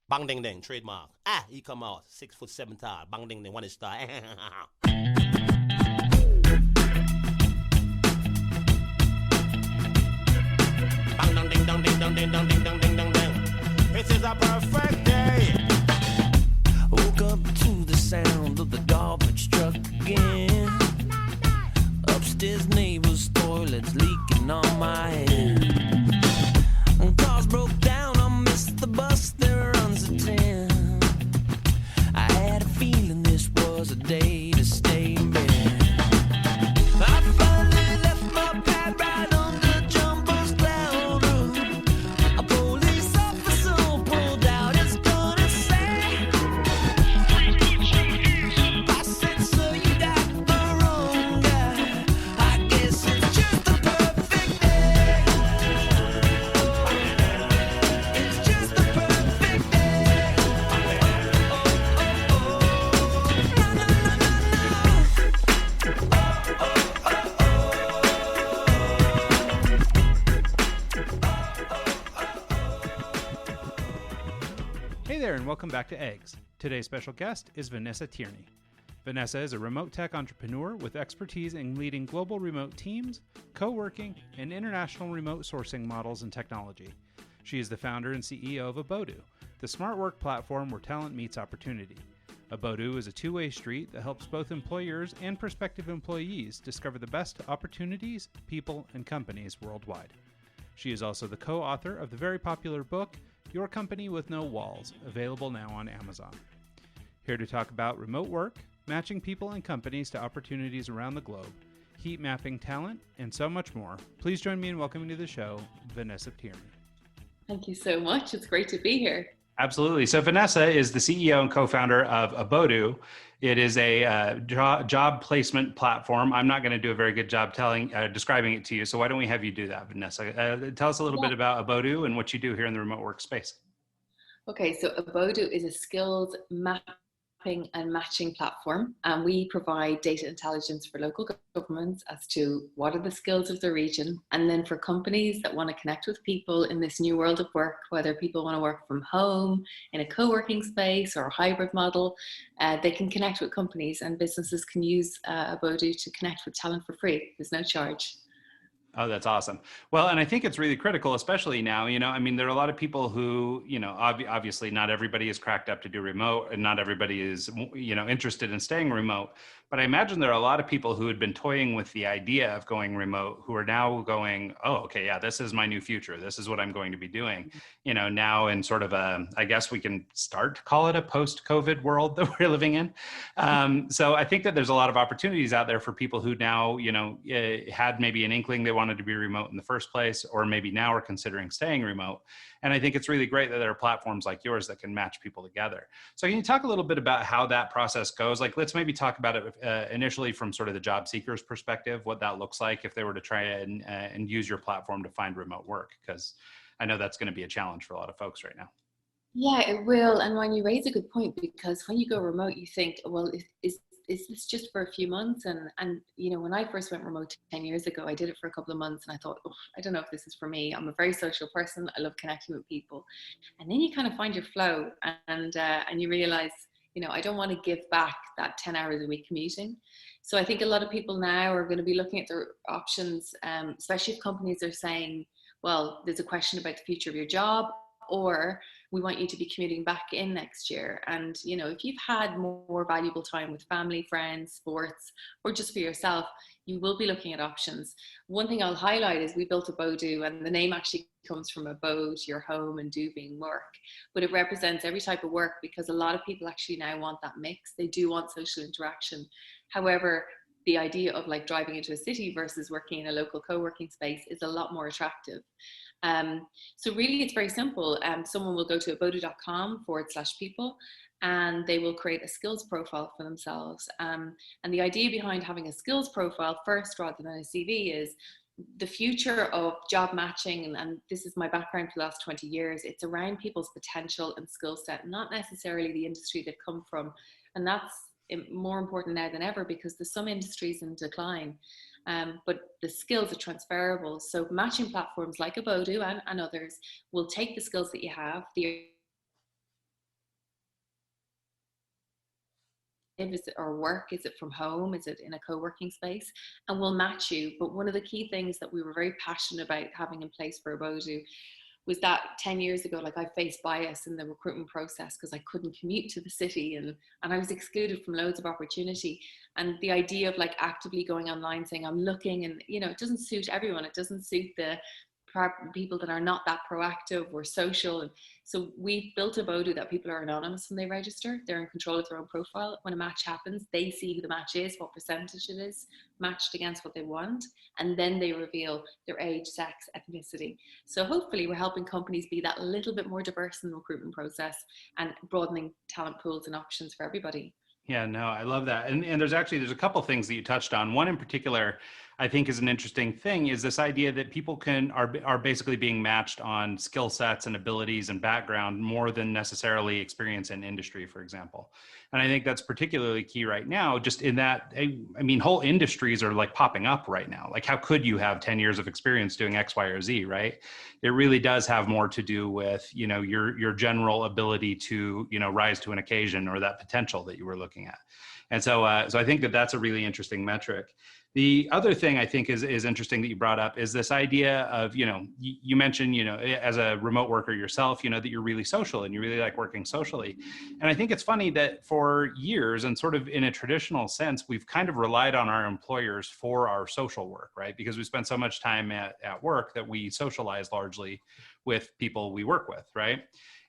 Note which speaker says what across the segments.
Speaker 1: Bang ding ding, trademark. Ah, he come out 6'7" tall. Bang ding ding, one is star. Bang dong ding dong ding dong ding dong ding dong ding dong ding. This is a perfect day.
Speaker 2: Woke up to the sound of the garbage truck again. Upstairs neighbor's toilet's leaking on my head. And cars broke down, I missed the bus, there runs at 10. I had a feeling this was a day to stay in bed. I finally left my pad right on the jumbo's cloud roof. A police officer pulled out his gun and said, I said, sir, you got the wrong guy. I guess it's just the perfect day. It's just the perfect day. Na, na, na, na, na.
Speaker 3: Hey there, and welcome back to Eggs. Today's special guest is Vanessa Tierney. Vanessa is a remote tech entrepreneur with expertise in leading global remote teams, co-working, and international remote sourcing models and technology. She is the founder and CEO of Abodu, the smart work platform where talent meets opportunity. Abodu is a two-way street that helps both employers and prospective employees discover the best opportunities, people, and companies worldwide. She is also the co-author of the very popular book, Your Company with No Walls, available now on Amazon. Here to talk about remote work, matching people and companies to opportunities around the globe, heat mapping talent, and so much more. Please join me in welcoming to the show, Vanessa Tierney.
Speaker 4: Thank you so much. It's great to be here.
Speaker 3: Absolutely. So Vanessa is the CEO and co-founder of Abodu. It is a job placement platform. I'm not going to do a very good job describing it to you. So why don't we have you do that, Vanessa? Tell us a little bit about Abodu and what you do here in the remote work space.
Speaker 4: Okay, so Abodu is a skills mapping and matching platform, and we provide data intelligence for local governments as to what are the skills of the region, and then for companies that want to connect with people in this new world of work, whether people want to work from home in a co-working space or a hybrid model, they can connect with companies, and businesses can use Abodu to connect with talent for free. There's no charge.
Speaker 3: Oh, that's awesome. Well, and I think it's really critical, especially now, I mean, there are a lot of people who, obviously not everybody is cracked up to do remote and not everybody is, interested in staying remote. But I imagine there are a lot of people who had been toying with the idea of going remote who are now going, oh, okay, yeah, this is my new future. This is what I'm going to be doing, now in sort of I guess we can start to call it a post-COVID world that we're living in. So I think that there's a lot of opportunities out there for people who now, had maybe an inkling they wanted to be remote in the first place, or maybe now are considering staying remote. And I think it's really great that there are platforms like yours that can match people together. So can you talk a little bit about how that process goes? Like, let's maybe talk about it initially from sort of the job seeker's perspective, what that looks like if they were to try and use your platform to find remote work, because I know that's going to be a challenge for a lot of folks right now.
Speaker 4: Yeah, it will. And when you raise a good point, because when you go remote, you think, well, is this just for a few months? And when I first went remote 10 years ago, I did it for a couple of months and I thought, oh, I don't know if this is for me. I'm a very social person. I love connecting with people. And then you kind of find your flow and you realize, I don't want to give back that 10 hours a week commuting. So I think a lot of people now are going to be looking at their options, especially if companies are saying, well, there's a question about the future of your job, or we want you to be commuting back in next year. And, if you've had more valuable time with family, friends, sports, or just for yourself, you will be looking at options. One thing I'll highlight is we built Abodu, and the name actually comes from abode, your home, and do being work. But it represents every type of work because a lot of people actually now want that mix. They do want social interaction. However, the idea of like driving into a city versus working in a local co-working space is a lot more attractive. So really it's very simple. Someone will go to abodu.com/people and they will create a skills profile for themselves. And the idea behind having a skills profile first rather than a CV is the future of job matching, and this is my background for the last 20 years, it's around people's potential and skill set, not necessarily the industry they've come from. And that's more important now than ever because there's some industries in decline, but the skills are transferable. So matching platforms like Abodu and others will take the skills that you have, the Is it or work? Is it from home? Is it in a co-working space? And we'll match you. But one of the key things that we were very passionate about having in place for Obodu was that 10 years ago, like I faced bias in the recruitment process because I couldn't commute to the city, and I was excluded from loads of opportunity. And the idea of like actively going online saying I'm looking, and you know, it doesn't suit everyone. It doesn't suit the people that are not that proactive or social. And so we've built a Bodo that people are anonymous when they register. They're in control of their own profile. When a match happens, they see who the match is, what percentage it is matched against what they want, and then they reveal their age, sex, ethnicity. So hopefully we're helping companies be that little bit more diverse in the recruitment process and broadening talent pools and options for everybody.
Speaker 3: Yeah, no, I love that. And there's a couple things that you touched on. One in particular, I think is an interesting thing, is this idea that people are basically being matched on skill sets and abilities and background more than necessarily experience in industry, for example. And I think that's particularly key right now, just in that, I mean, whole industries are like popping up right now. Like, how could you have 10 years of experience doing X, Y, or Z, right? It really does have more to do with, you know, your general ability to, you know, rise to an occasion, or that potential that you were looking at. And so I think that that's a really interesting metric. The other thing I think is interesting that you brought up is this idea of, you know, you mentioned, you know, as a remote worker yourself, you know, that you're really social and you really like working socially. And I think it's funny that for years, and sort of in a traditional sense, we've kind of relied on our employers for our social work, right? Because we spend so much time at work that we socialize largely with people we work with, right?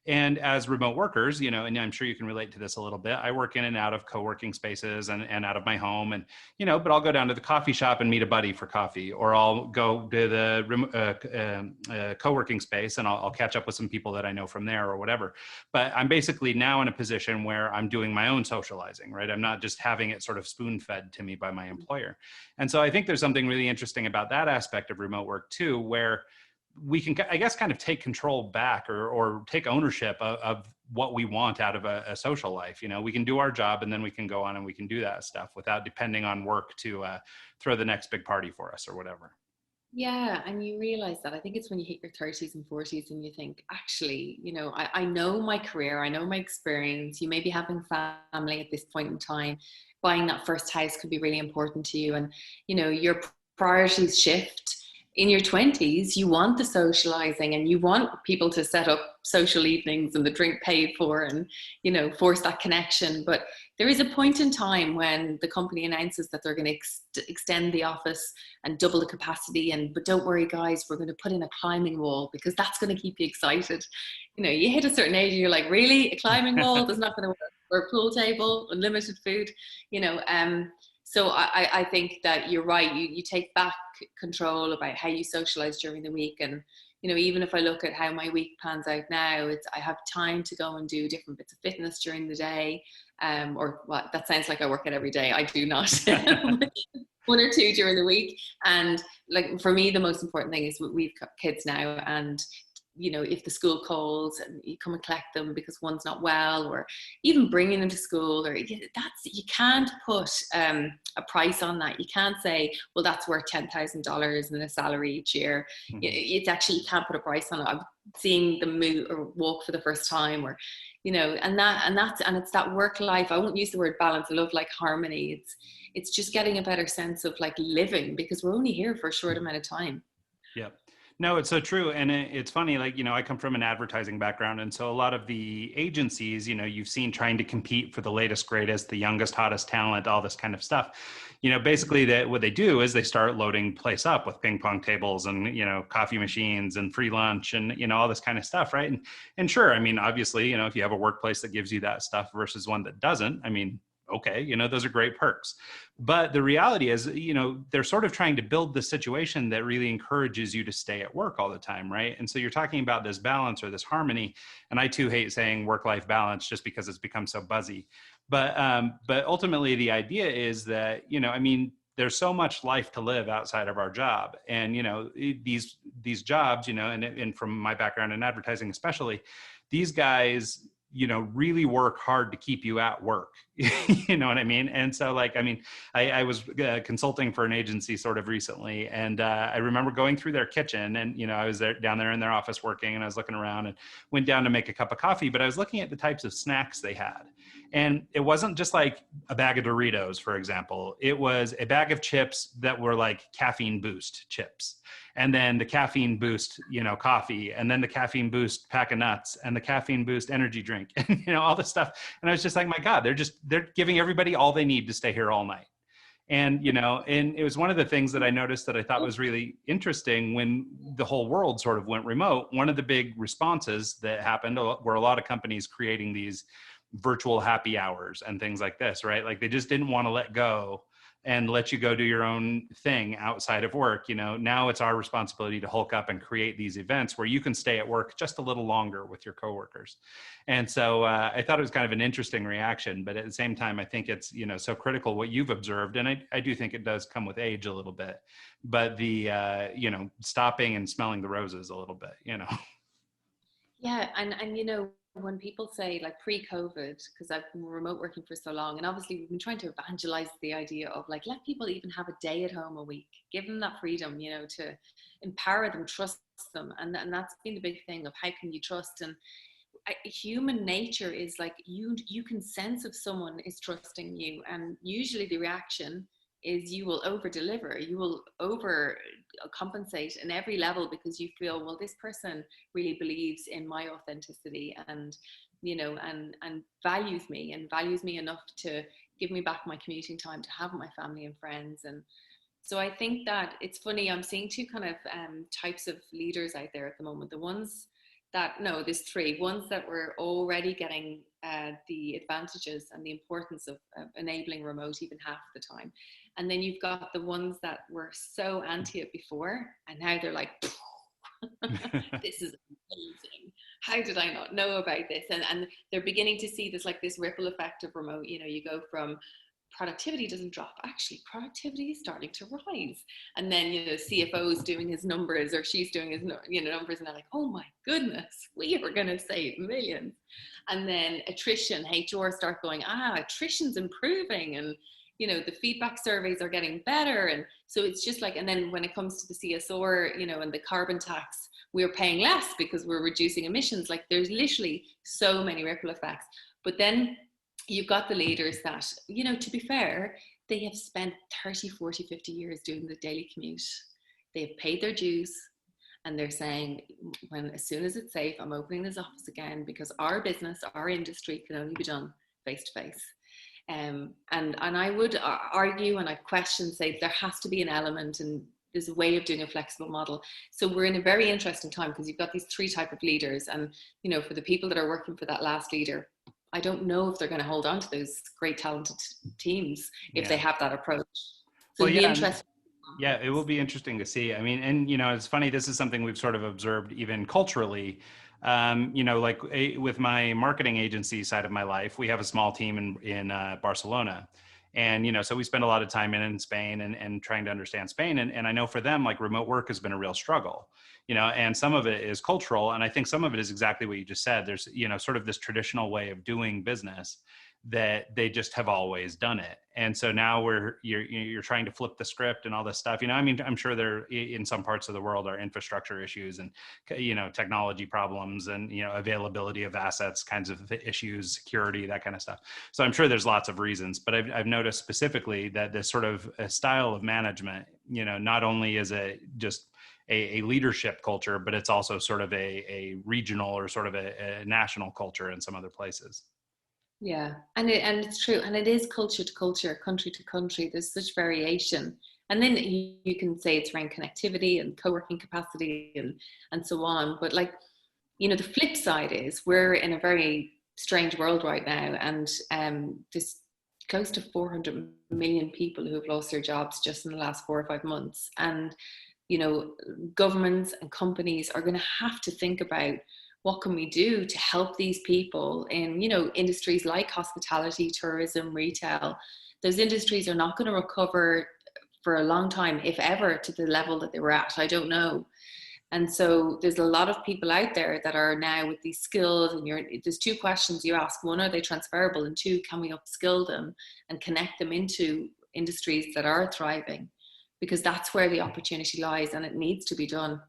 Speaker 3: And as remote workers, you know, and I'm sure you can relate to this a little bit, I work in and out of co-working spaces and out of my home, and, you know, but I'll go down to the coffee shop and meet a buddy for coffee, or I'll go to the co-working space and I'll catch up with some people that I know from there or whatever. But I'm basically now in a position where I'm doing my own socializing, right? I'm not just having it sort of spoon-fed to me by my employer. And so I think there's something really interesting about that aspect of remote work too, where we can, I guess, kind of take control back, or take ownership of what we want out of a social life. You know, we can do our job and then we can go on and we can do that stuff without depending on work to throw the next big party for us or whatever.
Speaker 4: Yeah, and you realize that. I think it's when you hit your 30s and 40s and you think, actually, you know, I know my career, I know my experience. You may be having family at this point in time. Buying that first house could be really important to you, and, you know, your priorities shift. In your 20s, you want the socializing and you want people to set up social evenings and the drink paid for, and, you know, force that connection. But there is a point in time when the company announces that they're going to extend the office and double the capacity. But don't worry, guys, we're going to put in a climbing wall because that's going to keep you excited. You know, you hit a certain age and you're like, really? A climbing wall? That's not going to work. Or a pool table, unlimited food, you know. So I think that you're right. You take back control about how you socialize during the week. And, you know, even if I look at how my week plans out now, I have time to go and do different bits of fitness during the day. Or well, that sounds like I work it every day. I do not. One or two during the week. And like, for me, the most important thing is we've got kids now, and, you know, if the school calls and you come and collect them because one's not well, or even bringing them to school, or you can't put a price on that. You can't say, well, that's worth $10,000 in a salary each year. Mm-hmm. It's actually, you can't put a price on it. I'm seeing them move or walk for the first time, or, you know, and it's that work life. I won't use the word balance. I love like harmony. It's just getting a better sense of like living, because we're only here for a short amount of time.
Speaker 3: Yep. No, it's so true. And it's funny, like, you know, I come from an advertising background. And so a lot of the agencies, you know, you've seen trying to compete for the latest, greatest, the youngest, hottest talent, all this kind of stuff. You know, basically what they do is they start loading place up with ping pong tables and, you know, coffee machines and free lunch and, you know, all this kind of stuff. Right. And sure, I mean, obviously, you know, if you have a workplace that gives you that stuff versus one that doesn't, I mean, okay, you know, those are great perks. But the reality is, you know, they're sort of trying to build the situation that really encourages you to stay at work all the time, right? And so you're talking about this balance or this harmony. And I too hate saying work-life balance just because it's become so buzzy. But ultimately the idea is that, you know, I mean, there's so much life to live outside of our job. And, you know, these jobs, you know, and from my background in advertising especially, these guys, you know, really work hard to keep you at work. You know what I mean? And so, like, I mean, I was consulting for an agency sort of recently, and I remember going through their kitchen, and, you know, I was down there in their office working, and I was looking around and went down to make a cup of coffee, but I was looking at the types of snacks they had. And it wasn't just like a bag of Doritos, for example. It was a bag of chips that were like caffeine boost chips. And then the caffeine boost, coffee, and then the caffeine boost pack of nuts, and the caffeine boost energy drink, and all this stuff. And I was just like, my God, they're giving everybody all they need to stay here all night. And, and it was one of the things that I noticed that I thought was really interesting when the whole world sort of went remote. One of the big responses that happened were a lot of companies creating these virtual happy hours and things like this, right? Like they just didn't want to let go and let you go do your own thing outside of work. Now it's our responsibility to hulk up and create these events where you can stay at work just a little longer with your coworkers. And so I thought it was kind of an interesting reaction, but at the same time, I think it's, so critical what you've observed. And I do think it does come with age a little bit, but the, stopping and smelling the roses a little bit,
Speaker 4: Yeah. And when people say like pre-COVID, because I've been remote working for so long, and obviously we've been trying to evangelize the idea of like, let people even have a day at home a week, give them that freedom, to empower them, trust them. And that's been the big thing of how can you trust? And human nature is like, you can sense if someone is trusting you. And usually the reaction is you will over deliver, you will over compensate in every level, because you feel, well, this person really believes in my authenticity and and values me enough to give me back my commuting time to have my family and friends. And so I think that it's funny, I'm seeing two kind of types of leaders out there at the moment. The ones that, no, there's three. Ones that were already getting the advantages and the importance of enabling remote even half the time. And then you've got the ones that were so anti it before, and now they're like, this is amazing. How did I not know about this? And they're beginning to see this, like this ripple effect of remote. You go from productivity doesn't drop. Actually, productivity is starting to rise. And then, CFO's doing his numbers, or she's doing his, numbers, and they're like, oh my goodness, we are going to save millions. And then attrition, HR start going, attrition's improving. And, the feedback surveys are getting better. And so it's just like, and then when it comes to the CSR, and the carbon tax, we're paying less because we're reducing emissions. Like there's literally so many ripple effects. But then you've got the leaders that, to be fair, they have spent 30, 40, 50 years doing the daily commute. They've paid their dues, and they're saying, as soon as it's safe, I'm opening this office again, because our business, our industry can only be done face to face. And I would argue, and I question, say there has to be an element, and there's a way of doing a flexible model. So we're in a very interesting time, because you've got these three types of leaders, and for the people that are working for that last leader, I don't know if they're going to hold on to those great talented teams if they have that approach. So it'll be interesting.
Speaker 3: Yeah, it will be interesting to see. I mean, and it's funny, this is something we've sort of observed even culturally. Like with my marketing agency side of my life, we have a small team in Barcelona. And, so we spend a lot of time in Spain and trying to understand Spain. And I know for them, like remote work has been a real struggle, and some of it is cultural. And I think some of it is exactly what you just said. There's, sort of this traditional way of doing business that they just have always done it. And so now you're trying to flip the script and all this stuff. I mean, I'm sure there in some parts of the world are infrastructure issues and, technology problems and, availability of assets kinds of issues, security, that kind of stuff. So I'm sure there's lots of reasons, but I've noticed specifically that this sort of a style of management, not only is it just a leadership culture, but it's also sort of a regional or sort of a national culture in some other places.
Speaker 4: Yeah, and it's true, and it is culture to culture, country to country. There's such variation, and then you can say it's around connectivity and co-working capacity and so on. But like, the flip side is we're in a very strange world right now, and there's close to 400 million people who have lost their jobs just in the last 4 or 5 months, and governments and companies are going to have to think about, what can we do to help these people in, industries like hospitality, tourism, retail? Those industries are not going to recover for a long time, if ever, to the level that they were at. I don't know. And so there's a lot of people out there that are now with these skills, and there's two questions you ask. One, are they transferable? And two, can we upskill them and connect them into industries that are thriving? Because that's where the opportunity lies, and it needs to be done,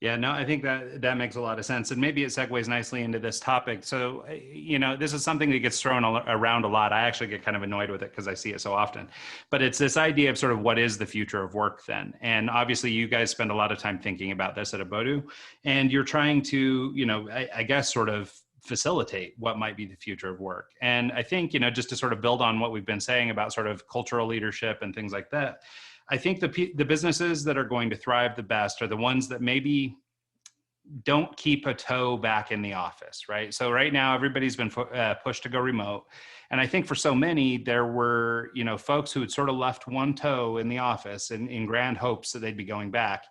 Speaker 3: Yeah, no, I think that makes a lot of sense. And maybe it segues nicely into this topic. So, this is something that gets thrown around a lot. I actually get kind of annoyed with it because I see it so often. But it's this idea of sort of what is the future of work then? And obviously, you guys spend a lot of time thinking about this at Abodu, and you're trying to, I guess, sort of facilitate what might be the future of work. And I think, just to sort of build on what we've been saying about sort of cultural leadership and things like that, I think the businesses that are going to thrive the best are the ones that maybe don't keep a toe back in the office, right? So right now, everybody's been pushed to go remote. And I think for so many, there were, folks who had sort of left one toe in the office in grand hopes that they'd be going back.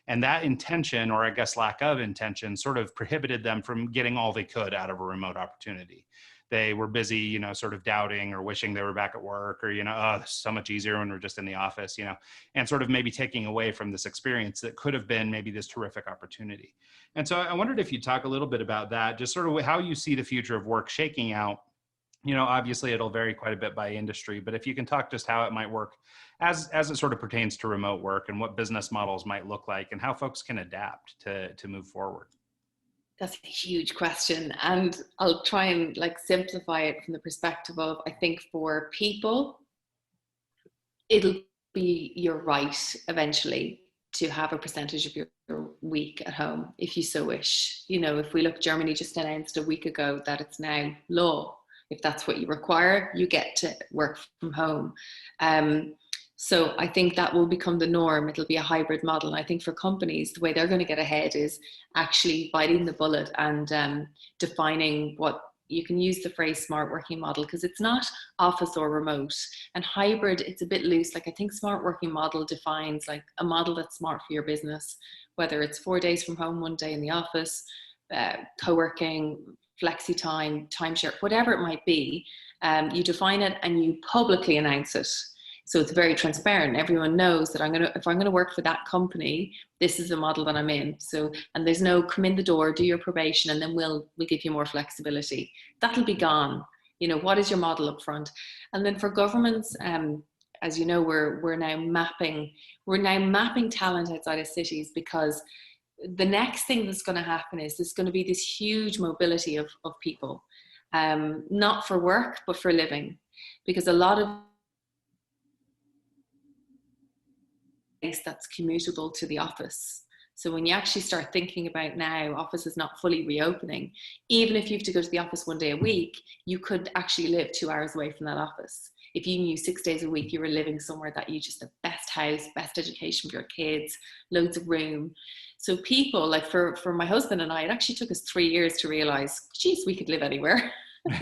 Speaker 3: And that intention, or I guess lack of intention, sort of prohibited them from getting all they could out of a remote opportunity. They were busy, sort of doubting or wishing they were back at work, or, oh, this is so much easier when we're just in the office, and sort of maybe taking away from this experience that could have been maybe this terrific opportunity. And so I wondered if you'd talk a little bit about that, just sort of how you see the future of work shaking out. Obviously it'll vary quite a bit by industry, but if you can talk just how it might work as it sort of pertains to remote work and what business models might look like and how folks can adapt to move forward.
Speaker 4: That's a huge question. And I'll try and simplify it from the perspective of, I think for people, it'll be your right eventually to have a percentage of your week at home, if you so wish. If we look, Germany just announced a week ago that it's now law. If that's what you require, you get to work from home. So I think that will become the norm. It'll be a hybrid model. And I think for companies, the way they're going to get ahead is actually biting the bullet and defining what you can use the phrase smart working model, because it's not office or remote. And hybrid, it's a bit loose. I think smart working model defines a model that's smart for your business, whether it's 4 days from home, 1 day in the office, co-working, flexi time, timeshare, whatever it might be. You define it and you publicly announce it. So it's very transparent. Everyone knows that if I'm going to work for that company, this is the model that I'm in. So, and there's no come in the door, do your probation, and then we'll give you more flexibility. That'll be gone. What is your model up front? And then for governments, as you know, we're now mapping talent outside of cities, because the next thing that's going to happen is there's going to be this huge mobility of people, not for work, but for living, because a lot of that's commutable to the office. So when you actually start thinking about now, office is not fully reopening, even if you have to go to the office 1 day a week, you could actually live 2 hours away from that office. If you knew 6 days a week you were living somewhere that you just the best house, best education for your kids, loads of room. So people, for my husband and I, it actually took us 3 years to realize, geez, we could live anywhere.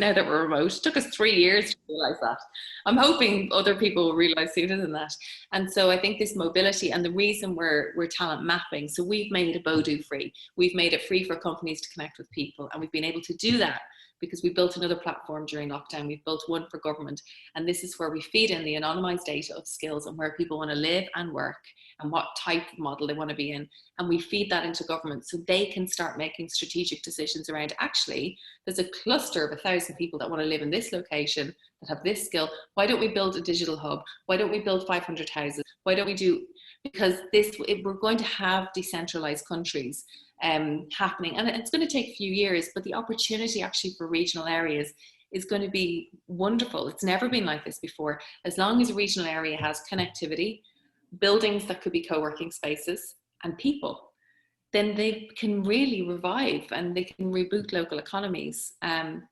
Speaker 4: Now that we're remote, it took us 3 years to realize that. I'm hoping other people will realize sooner than that. And so I think this mobility, and the reason we're talent mapping, so we've made Abodu free. We've made it free for companies to connect with people, and we've been able to do that because we built another platform during lockdown. We've built one for government, and this is where we feed in the anonymized data of skills and where people want to live and work and what type of model they want to be in. And we feed that into government so they can start making strategic decisions around, actually, there's a cluster of 1,000 people that want to live in this location that have this skill. Why don't we build a digital hub? Why don't we build 500 houses? Why don't we do, because we're going to have decentralized countries happening, and it's going to take a few years, but the opportunity actually for regional areas is going to be wonderful. It's never been like this before. As long as a regional area has connectivity, buildings that could be co-working spaces, and people, then they can really revive and they can reboot local economies. And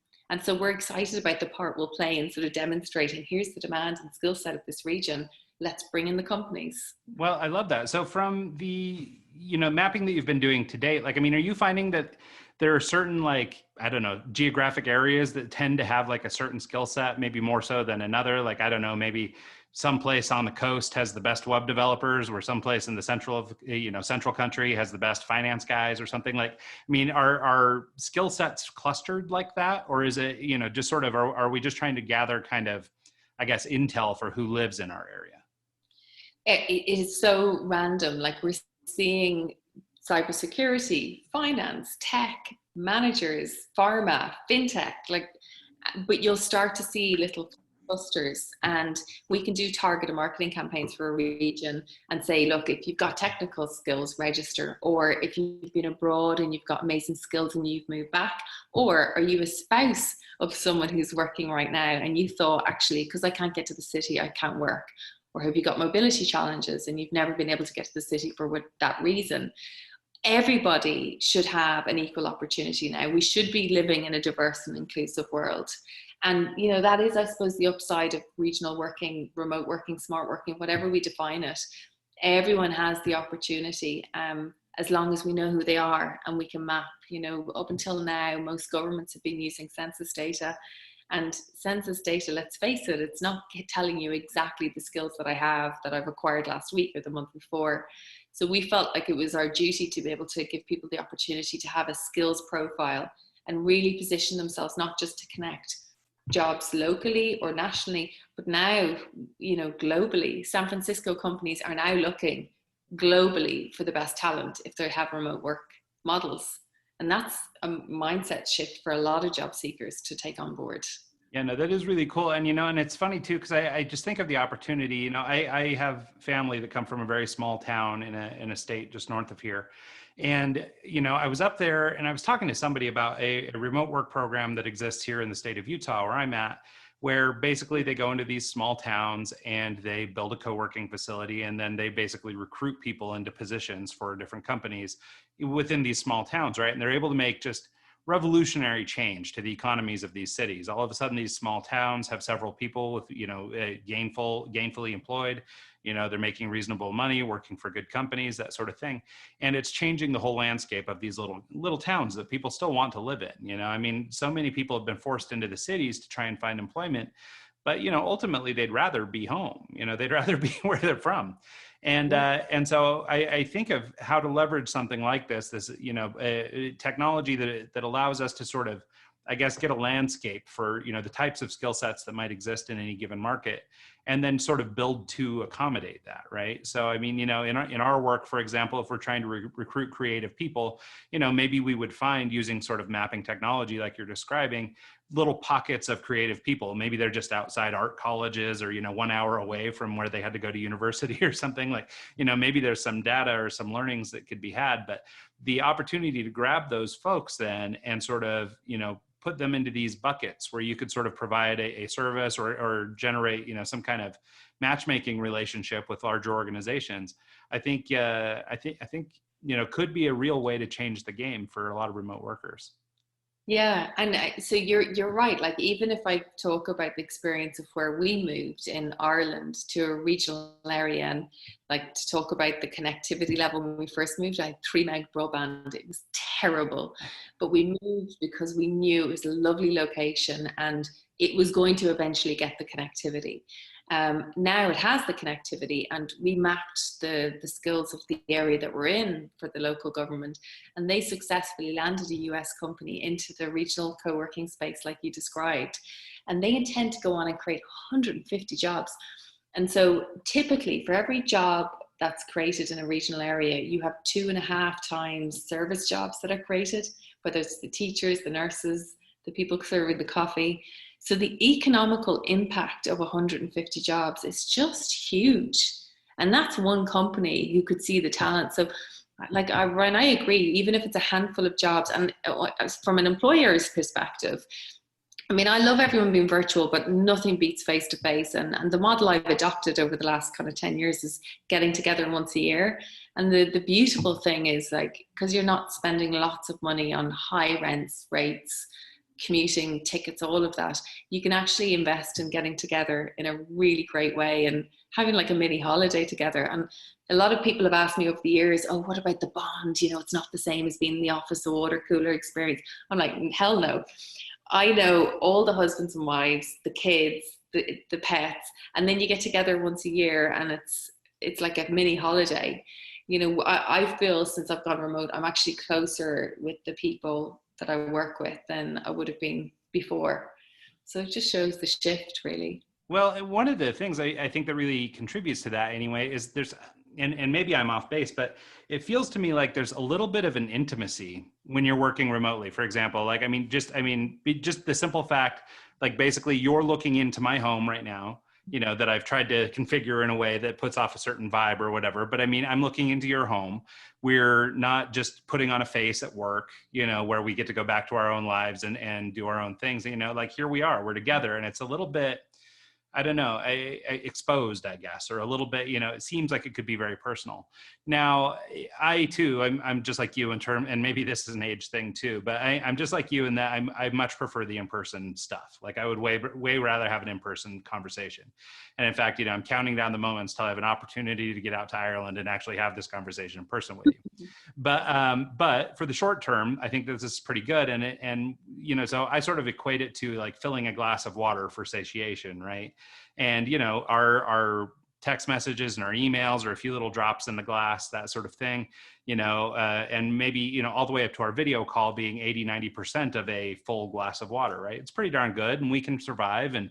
Speaker 4: so we're excited about the part we'll play in sort of demonstrating, here's the demand and skill set of this region. Let's bring in the companies.
Speaker 3: Well, I love that. So from the, mapping that you've been doing to date, are you finding that there are certain, geographic areas that tend to have a certain skill set, maybe more so than another? Maybe someplace on the coast has the best web developers, or someplace in the central country has the best finance guys, or something are skill sets clustered like that? Or is it, just sort of, are we just trying to gather kind of, I guess, intel for who lives in our area?
Speaker 4: It is so random. We're seeing cybersecurity, finance, tech, managers, pharma, fintech, but you'll start to see little clusters, and we can do targeted marketing campaigns for a region and say, look, if you've got technical skills, register, or if you've been abroad and you've got amazing skills and you've moved back, or are you a spouse of someone who's working right now and you thought, actually, because I can't get to the city, I can't work, or have you got mobility challenges and you've never been able to get to the city for that reason. Everybody should have an equal opportunity now. We should be living in a diverse and inclusive world. And, you know, that is, I suppose, the upside of regional working, remote working, smart working, whatever we define it. Everyone has the opportunity, as long as we know who they are and we can map. You know, up until now, most governments have been using census data. And census data, let's face it, it's not telling you exactly the skills that I have that I've acquired last week or the month before. So we felt like it was our duty to be able to give people the opportunity to have a skills profile and really position themselves, not just to connect jobs locally or nationally, but now, you know, globally. San Francisco companies are now looking globally for the best talent if they have remote work models. And that's a mindset shift for a lot of job seekers to take on board.
Speaker 3: Yeah, no, that is really cool. And, you know, and it's funny too, because I just think of the opportunity. You know, I have family that come from a very small town in a state just north of here. And, you know, I was up there and I was talking to somebody about a remote work program that exists here in the state of Utah, where I'm at, where basically they go into these small towns and they build a co-working facility, and then they basically recruit people into positions for different companies within these small towns, right? And they're able to make just revolutionary change to the economies of these cities. All of a sudden, these small towns have several people with, you know, gainfully employed. You know, they're making reasonable money, working for good companies, that sort of thing. And it's changing the whole landscape of these little towns that people still want to live in. You know, I mean, so many people have been forced into the cities to try and find employment, but, you know, ultimately they'd rather be home. You know, they'd rather be where they're from. And so I think of how to leverage something like this, you know, technology that allows us to sort of, I guess, get a landscape for, you know, the types of skill sets that might exist in any given market, and then sort of build to accommodate that, right? So, I mean, you know, in our work, for example, if we're trying to recruit creative people, you know, maybe we would find, using sort of mapping technology like you're describing, little pockets of creative people. Maybe they're just outside art colleges, or, you know, 1 hour away from where they had to go to university or something. Like, you know, maybe there's some data or some learnings that could be had, but the opportunity to grab those folks then and sort of, you know, put them into these buckets where you could sort of provide a service or generate, you know, some kind of matchmaking relationship with larger organizations. I think, you know, could be a real way to change the game for a lot of remote workers.
Speaker 4: Yeah, and so you're right. Like, even if I talk about the experience of where we moved in Ireland to a regional area, and like to talk about the connectivity level when we first moved, I had 3 meg broadband. It was terrible, but we moved because we knew it was a lovely location and it was going to eventually get the connectivity. Now it has the connectivity, and we mapped the skills of the area that we're in for the local government, and they successfully landed a US company into the regional co-working space like you described, and they intend to go on and create 150 jobs. And so typically for every job that's created in a regional area, you have 2.5 times service jobs that are created, whether it's the teachers, the nurses, the people serving the coffee. So the economical impact of 150 jobs is just huge. And that's one company who could see the talent. So like, Ryan, I agree, even if it's a handful of jobs, and from an employer's perspective, I mean, I love everyone being virtual, but nothing beats face-to-face. And the model I've adopted over the last kind of 10 years is getting together once a year. And the beautiful thing is, like, because you're not spending lots of money on high rents, rates, commuting, tickets, all of that, you can actually invest in getting together in a really great way and having like a mini holiday together. And a lot of people have asked me over the years, oh, what about the bond? You know, it's not the same as being in the office, the water cooler experience. I'm like, hell no. I know all the husbands and wives, the kids, the pets, and then you get together once a year and it's like a mini holiday. You know, I feel since I've gone remote, I'm actually closer with the people that I work with than I would have been before. So it just shows the shift, really.
Speaker 3: Well, one of the things I think that really contributes to that anyway is there's, and maybe I'm off base, but it feels to me like there's a little bit of an intimacy when you're working remotely. For example, like, just the simple fact, like basically you're looking into my home right now, that I've tried to configure in a way that puts off a certain vibe or whatever. But I'm looking into your home. We're not just putting on a face at work, where we get to go back to our own lives and do our own things. Like here we are, we're together, and it's a little bit, I don't know, I exposed, I guess, or a little bit, it seems like it could be very personal. Now, I too, I'm just like you and maybe this is an age thing too, but I'm just like you in that I much prefer the in-person stuff. Like I would way rather have an in-person conversation. And in fact, I'm counting down the moments till I have an opportunity to get out to Ireland and actually have this conversation in person with you. But for the short term, I think this is pretty good. And so I sort of equate it to like filling a glass of water for satiation, right? And, our text messages and our emails are a few little drops in the glass, that sort of thing, and maybe, all the way up to our video call being 80-90% of a full glass of water, right? It's pretty darn good, and we can survive and,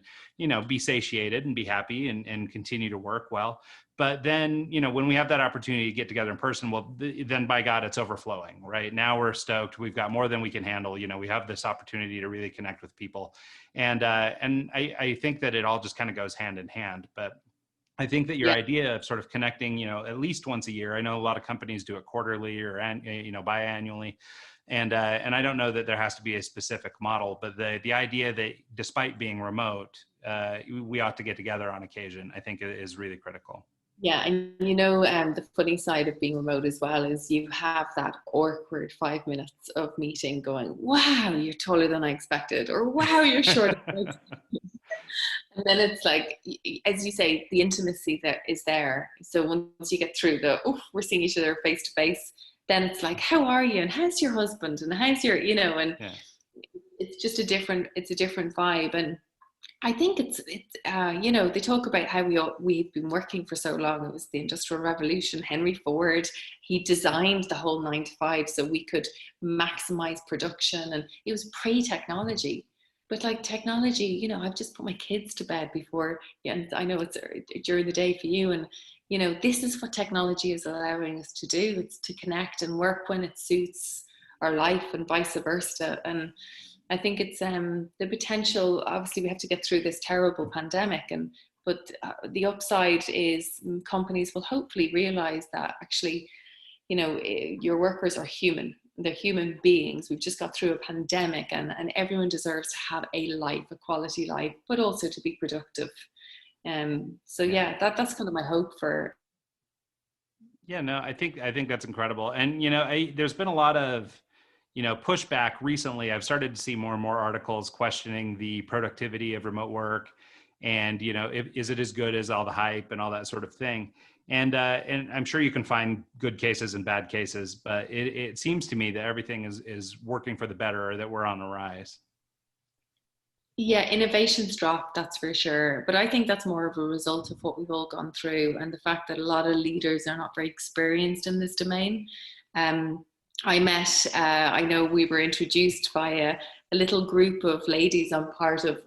Speaker 3: be satiated and be happy and continue to work well. But then, when we have that opportunity to get together in person, well, then by God, it's overflowing, right? Now we're stoked. We've got more than we can handle. We have this opportunity to really connect with people. And I think that it all just kind of goes hand in hand. But I think that your idea of sort of connecting, at least once a year, I know a lot of companies do it quarterly or, biannually. And I don't know that there has to be a specific model, but the idea that despite being remote, we ought to get together on occasion, I think is really critical.
Speaker 4: Yeah, and the funny side of being remote as well is you have that awkward 5 minutes of meeting going, wow, you're taller than I expected, or wow, you're shorter than I expected. And then it's like, as you say, the intimacy that is there. So once you get through we're seeing each other face to face, then it's like, how are you? And how's your husband? And how's your, it's just a different vibe. And I think it's they talk about how we've been working for so long. It was the Industrial Revolution. Henry Ford, he designed the whole 9 to 5 so we could maximize production, and it was pre-technology. But like technology, I've just put my kids to bed before, and I know it's during the day for you, and this is what technology is allowing us to do. It's to connect and work when it suits our life, and vice versa. And I think it's the potential. Obviously, we have to get through this terrible pandemic, but the upside is companies will hopefully realize that actually, your workers are human. They're human beings. We've just got through a pandemic, and everyone deserves to have a life, a quality life, but also to be productive. That's kind of my hope for.
Speaker 3: Yeah, no, I think that's incredible. And, there's been a lot of, pushback recently. I've started to see more and more articles questioning the productivity of remote work, and is it as good as all the hype and all that sort of thing. And I'm sure you can find good cases and bad cases, but it seems to me that everything is working for the better, or that we're on the rise.
Speaker 4: Yeah, innovation's dropped, that's for sure. But I think that's more of a result of what we've all gone through, and the fact that a lot of leaders are not very experienced in this domain. I know we were introduced by a little group of ladies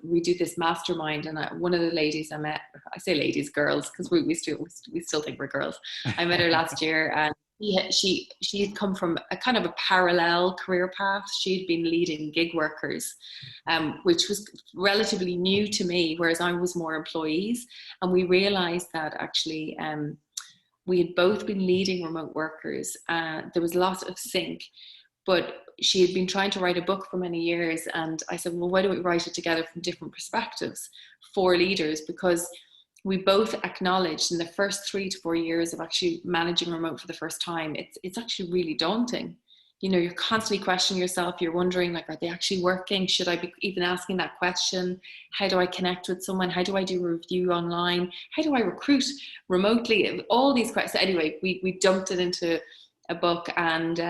Speaker 4: we do this mastermind, and one of the ladies I met, I say ladies, girls, because we still think we're girls. I met her last year, and she had come from a kind of a parallel career path. She'd been leading gig workers, which was relatively new to me, whereas I was more employees. And we realized that actually we had both been leading remote workers. There was lots of sync, but she had been trying to write a book for many years. And I said, well, why don't we write it together from different perspectives for leaders? Because we both acknowledged in the first 3 to 4 years of actually managing remote for the first time, it's actually really daunting. You're constantly questioning yourself. You're wondering, like, are they actually working? Should I be even asking that question? How do I connect with someone? How do I do a review online? How do I recruit remotely? All these questions. Anyway, we dumped it into a book, and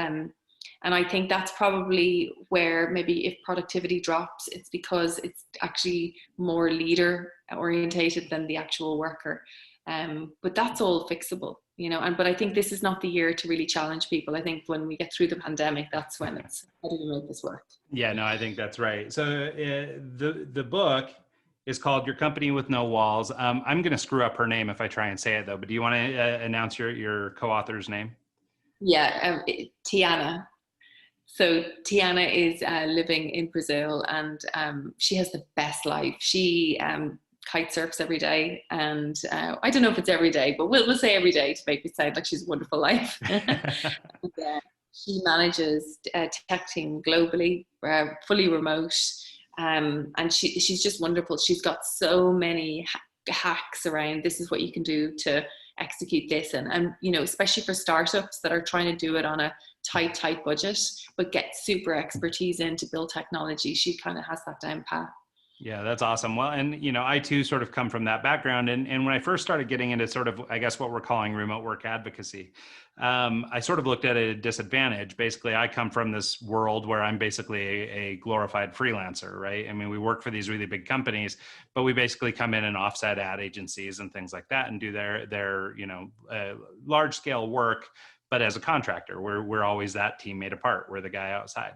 Speaker 4: I think that's probably where maybe if productivity drops, it's because it's actually more leader orientated than the actual worker. But that's all fixable, but I think this is not the year to really challenge people. I think when we get through the pandemic, that's when it's, how do we make this work?
Speaker 3: Yeah, no, I think that's right. So the book is called Your Company with No Walls. I'm going to screw up her name if I try and say it though, but do you want to announce your co-author's name?
Speaker 4: Yeah, Tiana. So Tiana is living in Brazil, and she has the best life. She kite surfs every day, and I don't know if it's every day, but we'll say every day to make it sound like she's a wonderful life. And, she manages a tech team globally, fully remote, and she's just wonderful. She's got so many hacks around this is what you can do to execute this, and you know, especially for startups that are trying to do it on a tight budget but get super expertise in to build technology. She kind of has that down pat.
Speaker 3: Yeah, that's awesome. Well, and you know, I too sort of come from that background. And when I first started getting into sort of, I guess what we're calling remote work advocacy, I sort of looked at a disadvantage. Basically, I come from this world where I'm basically a glorified freelancer, right? I mean, we work for these really big companies, but we basically come in and offset ad agencies and things like that and do their you know, large scale work. But as a contractor, we're always that team made apart. We're the guy outside.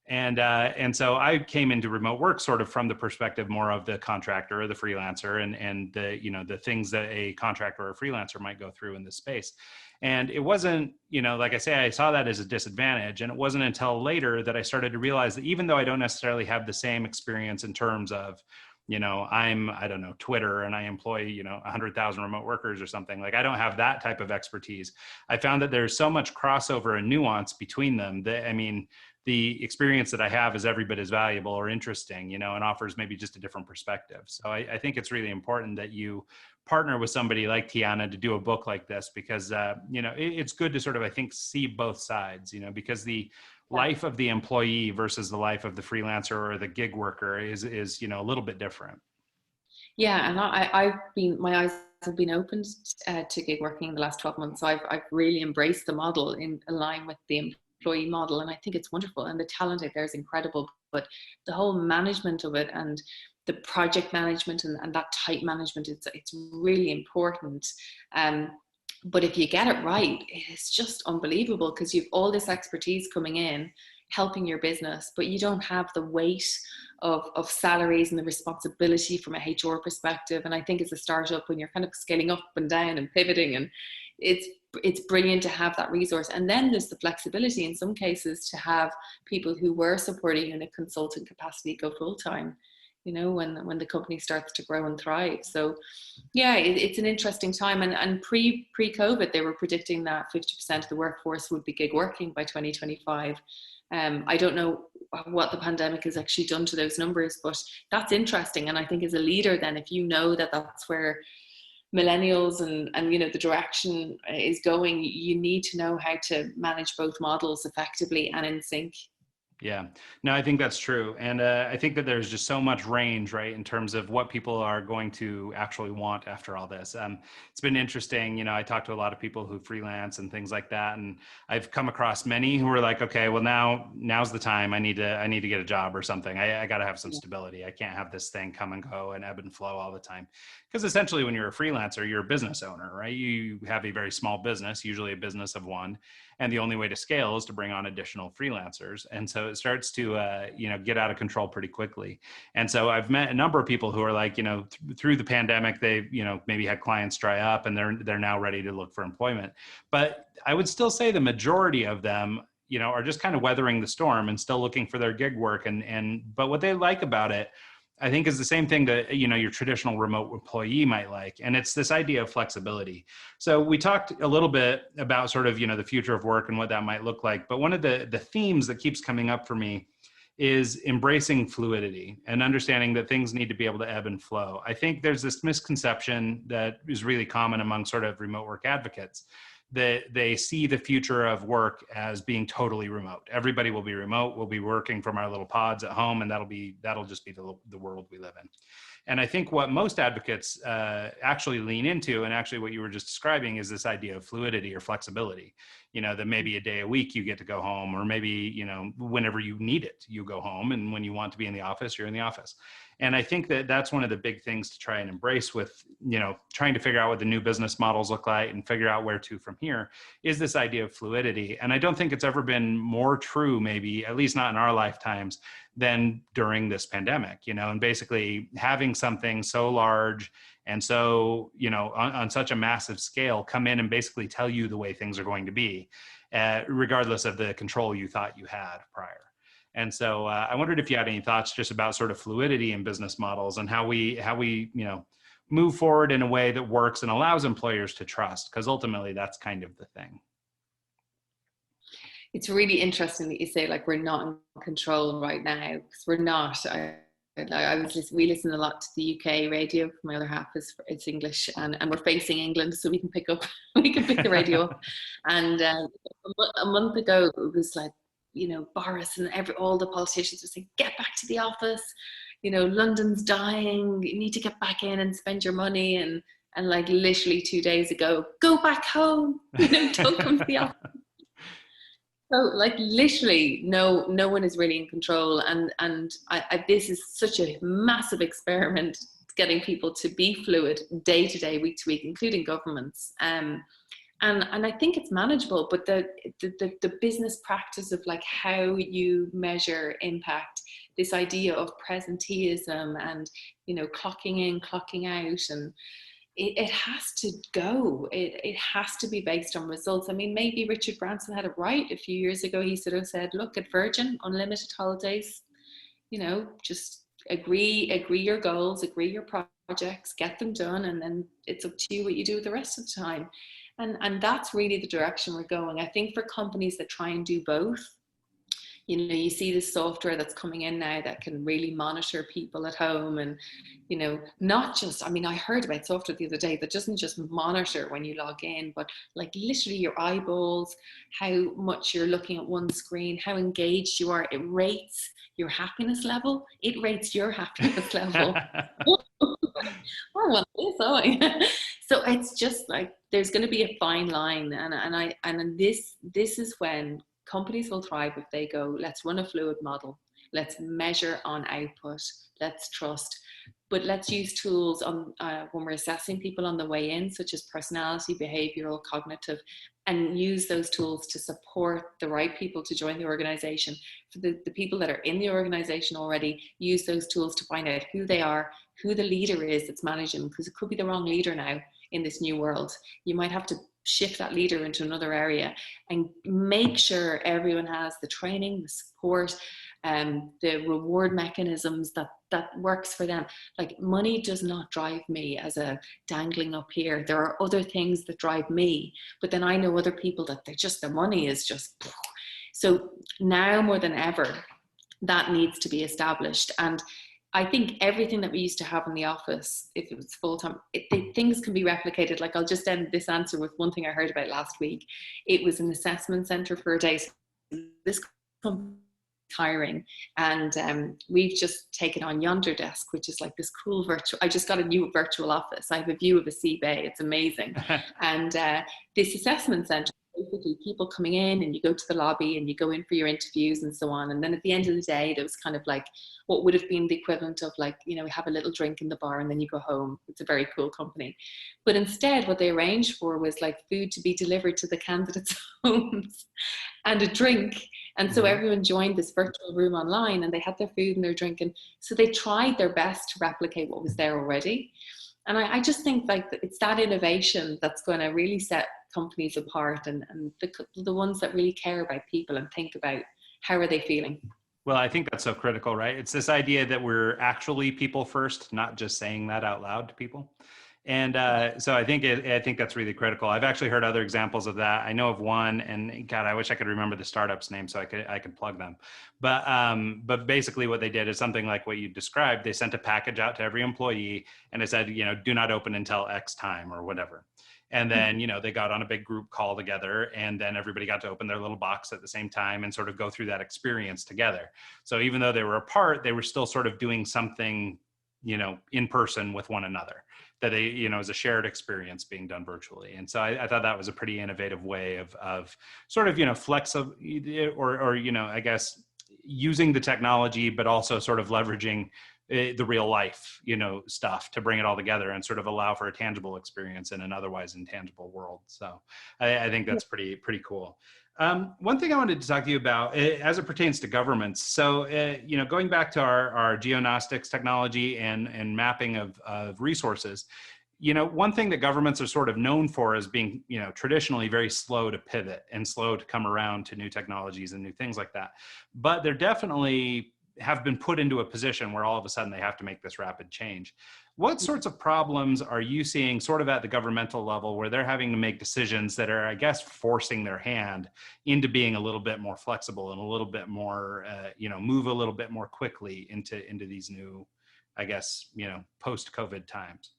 Speaker 3: And so I came into remote work sort of from the perspective more of the contractor or the freelancer and the, you know, the things that a contractor or a freelancer might go through in this space. And it wasn't, you know, like I say, I saw that as a disadvantage. And it wasn't until later that I started to realize that even though I don't necessarily have the same experience in terms of, you know, I don't know, Twitter, and I employ, you know, 100,000 remote workers or something, like I don't have that type of expertise. I found that there's so much crossover and nuance between them that, I mean, the experience that I have is every bit as valuable or interesting, you know, and offers maybe just a different perspective. So I think it's really important that you partner with somebody like Tiana to do a book like this, because, you know, it's good to sort of, I think, see both sides, you know, because the life of the employee versus the life of the freelancer or the gig worker is, you know, a little bit different.
Speaker 4: Yeah, and my eyes have been opened to gig working in the last 12 months. So I've really embraced the model in line with the employee model, and I think it's wonderful, and the talent out there is incredible, but the whole management of it and the project management and that tight management, it's really important. But if you get it right, it's just unbelievable, because you've all this expertise coming in helping your business, but you don't have the weight of salaries and the responsibility from a HR perspective. And I think as a startup, when you're kind of scaling up and down and pivoting, and it's brilliant to have that resource. And then there's the flexibility in some cases to have people who were supporting you in a consultant capacity go full time, you know, when the company starts to grow and thrive. So yeah, it's an interesting time. And pre-COVID, they were predicting that 50% of the workforce would be gig working by 2025. I don't know what the pandemic has actually done to those numbers, but that's interesting. And I think as a leader, then, if you know that that's where millennials and you know, the direction is going, you need to know how to manage both models effectively and in sync.
Speaker 3: Yeah, no, I think that's true. And I think that there's just so much range, right, in terms of what people are going to actually want after all this. It's been interesting. You know, I talk to a lot of people who freelance and things like that. And I've come across many who are like, okay, well, now's the time. I need to get a job or something. I got to have some stability. I can't have this thing come and go and ebb and flow all the time. Because essentially when you're a freelancer, you're a business owner, right? You have a very small business, usually a business of one. And the only way to scale is to bring on additional freelancers. And so it starts to, you know, get out of control pretty quickly. And so I've met a number of people who are like, you know, through the pandemic, they, you know, maybe had clients dry up and they're now ready to look for employment. But I would still say the majority of them, you know, are just kind of weathering the storm and still looking for their gig work. But what they like about it, I think, is the same thing that, you know, your traditional remote employee might like. And it's this idea of flexibility. So we talked a little bit about sort of, you know, the future of work and what that might look like. But one of the themes that keeps coming up for me is embracing fluidity and understanding that things need to be able to ebb and flow. I think there's this misconception that is really common among sort of remote work advocates, that they see the future of work as being totally remote. Everybody will be remote. We'll be working from our little pods at home, and that'll just be the world we live in. And I think what most advocates actually lean into, and actually what you were just describing, is this idea of fluidity or flexibility. You know, that maybe a day a week you get to go home, or maybe, you know, whenever you need it, you go home, and when you want to be in the office, you're in the office. And I think that that's one of the big things to try and embrace with, you know, trying to figure out what the new business models look like and figure out where to from here, is this idea of fluidity. And I don't think it's ever been more true, maybe, at least not in our lifetimes, than during this pandemic, you know, and basically having something so large and so, you know, on such a massive scale come in and basically tell you the way things are going to be, regardless of the control you thought you had prior. And so I wondered if you had any thoughts just about sort of fluidity in business models and how we, you know, move forward in a way that works and allows employers to trust, because ultimately that's kind of the thing.
Speaker 4: It's really interesting that you say like we're not in control right now, because we're not. We listen a lot to the UK radio. My other half it's English, and we're facing England, so we can pick the radio up. And a month ago, it was like, you know, Boris and all the politicians were saying, "Get back to the office." You know, London's dying. You need to get back in and spend your money. And like literally 2 days ago, go back home. You know, don't come to the office. So like literally no one is really in control, and this is such a massive experiment, getting people to be fluid day to day, week to week, including governments. And I think it's manageable, but the business practice of like how you measure impact, this idea of presenteeism and, you know, clocking in, clocking out, and it has to go. It has to be based on results. I mean, maybe Richard Branson had it right a few years ago. He sort of said, look, at Virgin, unlimited holidays, you know, just agree your goals, agree your projects, get them done, and then it's up to you what you do with the rest of the time. And that's really the direction we're going. I think for companies that try and do both, you know, you see this software that's coming in now that can really monitor people at home, and, you know, not just, I mean, I heard about software the other day that doesn't just monitor when you log in, but like literally your eyeballs, how much you're looking at one screen, how engaged you are. It rates your happiness level. It rates your happiness level. So it's just like, there's going to be a fine line. And this is when companies will thrive if they go, let's run a fluid model, let's measure on output, let's trust, but let's use tools on when we're assessing people on the way in, such as personality, behavioral, cognitive, and use those tools to support the right people to join the organization. For the people that are in the organization already, use those tools to find out who they are, who the leader is that's managing, because it could be the wrong leader now in this new world. You might have to shift that leader into another area, and make sure everyone has the training, the support, the reward mechanisms that works for them. Like, money does not drive me as a dangling up here. There are other things that drive me, but then I know other people that they're just, the money is just. So now more than ever, that needs to be established. And I think everything that we used to have in the office, if it was full-time, things can be replicated. Like, I'll just end this answer with one thing I heard about last week. It was an assessment center for a day. So this company is hiring, and we've just taken on Yonder Desk, which is like this cool virtual, I just got a new virtual office. I have a view of a sea bay. It's amazing. And this assessment center, basically people coming in, and you go to the lobby and you go in for your interviews and so on. And then at the end of the day, there was kind of like what would have been the equivalent of like, you know, we have a little drink in the bar and then you go home. It's a very cool company. But instead what they arranged for was like food to be delivered to the candidates' homes and a drink. And so everyone joined this virtual room online, and they had their food and their drink. And so they tried their best to replicate what was there already. And I just think like it's that innovation that's going to really set companies apart, and the ones that really care about people and think about how are they feeling.
Speaker 3: Well, I think that's so critical, right? It's this idea that we're actually people first, not just saying that out loud to people. And so I think that's really critical. I've actually heard other examples of that. I know of one, and God, I wish I could remember the startup's name so I could plug them. But basically what they did is something like what you described. They sent a package out to every employee, and it said, you know, do not open until X time or whatever. And then, you know, they got on a big group call together, and then everybody got to open their little box at the same time and sort of go through that experience together. So even though they were apart, they were still sort of doing something, you know, in person with one another, that they, you know, as a shared experience being done virtually. And so I thought that was a pretty innovative way of sort of, you know, flexible or, you know, I guess using the technology, but also sort of leveraging the real life, you know, stuff to bring it all together and sort of allow for a tangible experience in an otherwise intangible world. So I think that's pretty cool. One thing I wanted to talk to you about, as it pertains to governments. So, going back to our geognostics technology and mapping of resources, one thing that governments are sort of known for is being, traditionally very slow to pivot and slow to come around to new technologies and new things like that. But they're definitely have been put into a position where all of a sudden they have to make this rapid change. What sorts of problems are you seeing sort of at the governmental level where they're having to make decisions that are, I guess, forcing their hand into being a little bit more flexible and a little bit more, move a little bit more quickly into these new, I guess, post-COVID times?